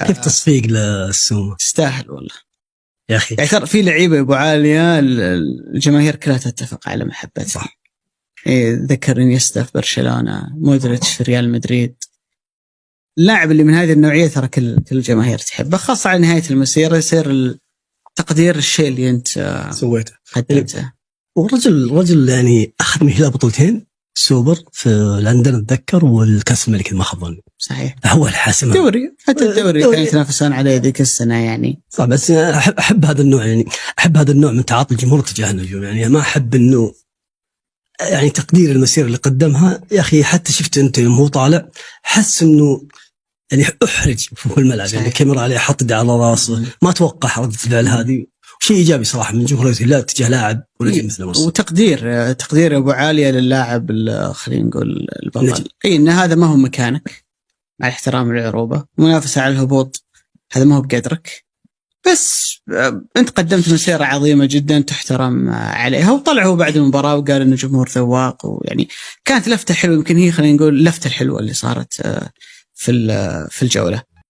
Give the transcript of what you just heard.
كيف تصفيق للسومة؟ تستاهل والله يا أخي. يعني ترى في لعيبة أبو عالية الجماهير كلها تتفق على محبتها. صح. ذكر إنيستا في برشلونة، مودريتش في ريال مدريد. اللاعب اللي من هذه النوعية ترى كل الجماهير تحبه، خاصة على نهاية المسيرة يصير تقدير الشيء اللي أنت سويته قدمته. ورجل يعني أخذ من هلا بطولتين سوبر في لندن أتذكر، والكأس الملك ما خضن. صحيح. هو الحاسم. دوري، حتى الدوري كانوا يتنافسون عليه ذيك السنة يعني. صح. بس أحب هذا النوع، يعني أحب هذا النوع من تعاطي الجمهور تجاه النجوم. يعني ما أحب إنه يعني تقدير المسيرة اللي قدمها. يا أخي حتى شفت أنت يوم هو طالع حس إنه يعني أحرج في الملعب. يعني الكاميرا عليه حط على راسه، ما توقع ردة الفعل هذه. شيء إيجابي صراحة من جمهور لا تجاه لاعب ونجم مثل مصر. وتقدير أبو عالية للاعب خلينا نقول البطل. إن هذا ما هو مكانك، مع احترام العروبة، منافسة على الهبوط هذا ما هو بقدرك. بس أنت قدمت مسيرة عظيمة جدا تحترم عليها. وطلع هو بعد المباراة وقال إنه جمهور ذواق، ويعني كانت لفتة حلوة. يمكن هي خلينا نقول لفتة الحلوة اللي صارت في الجولة.